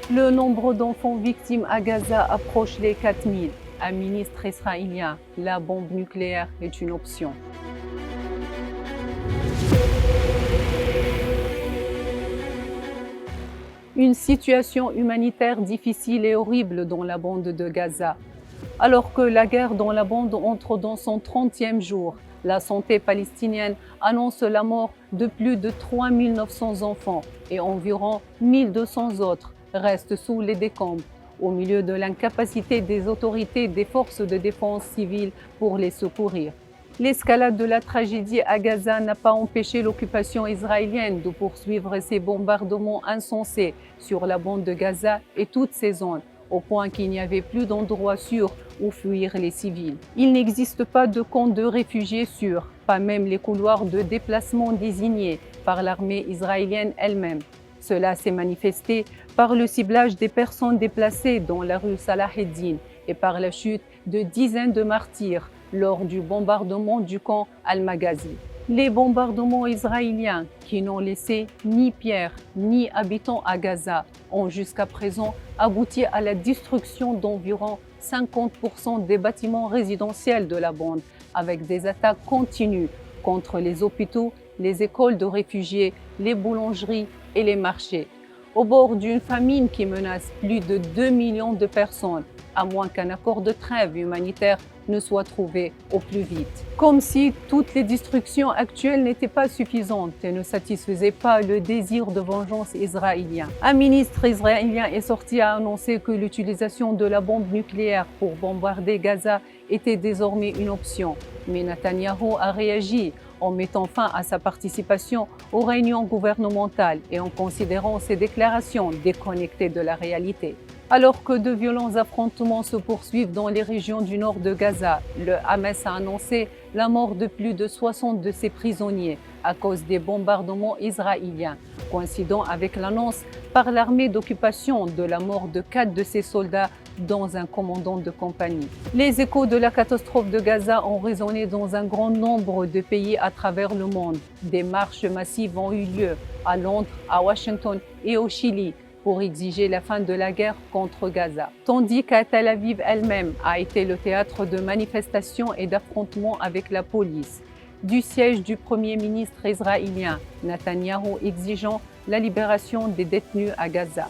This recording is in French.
Le nombre d'enfants victimes à Gaza approche les 4000. Un ministre israélien, la bombe nucléaire est une option. Une situation humanitaire difficile et horrible dans la bande de Gaza. Alors que la guerre dans la bande entre dans son 30e jour, la santé palestinienne annonce la mort de plus de 3900 enfants et environ 1200 autres restent sous les décombres, au milieu de l'incapacité des autorités des forces de défense civile pour les secourir. L'escalade de la tragédie à Gaza n'a pas empêché l'occupation israélienne de poursuivre ses bombardements insensés sur la bande de Gaza et toutes ses zones, au point qu'il n'y avait plus d'endroit sûr où fuir les civils. Il n'existe pas de camps de réfugiés sûrs, pas même les couloirs de déplacement désignés par l'armée israélienne elle-même. Cela s'est manifesté par le ciblage des personnes déplacées dans la rue Salah Eddin et par la chute de dizaines de martyrs lors du bombardement du camp Al-Maghazi. Les bombardements israéliens, qui n'ont laissé ni pierre ni habitants à Gaza, ont jusqu'à présent abouti à la destruction d'environ 50% des bâtiments résidentiels de la bande, avec des attaques continues contre les hôpitaux, les écoles de réfugiés, les boulangeries et les marchés. Au bord d'une famine qui menace plus de 2 millions de personnes, à moins qu'un accord de trêve humanitaire ne soit trouvé au plus vite. Comme si toutes les destructions actuelles n'étaient pas suffisantes et ne satisfaisaient pas le désir de vengeance israélien. Un ministre israélien est sorti à annoncer que l'utilisation de la bombe nucléaire pour bombarder Gaza était désormais une option. Mais Netanyahou a réagi en mettant fin à sa participation aux réunions gouvernementales et en considérant ses déclarations déconnectées de la réalité. Alors que de violents affrontements se poursuivent dans les régions du nord de Gaza, le Hamas a annoncé la mort de plus de 60 de ses prisonniers à cause des bombardements israéliens, coïncidant avec l'annonce par l'armée d'occupation de la mort de 4 de ses soldats, dont un commandant de compagnie. Les échos de la catastrophe de Gaza ont résonné dans un grand nombre de pays à travers le monde. Des marches massives ont eu lieu à Londres, à Washington et au Chili pour exiger la fin de la guerre contre Gaza, tandis qu'à Tel Aviv elle-même a été le théâtre de manifestations et d'affrontements avec la police, du siège du Premier ministre israélien Netanyahou exigeant la libération des détenus à Gaza.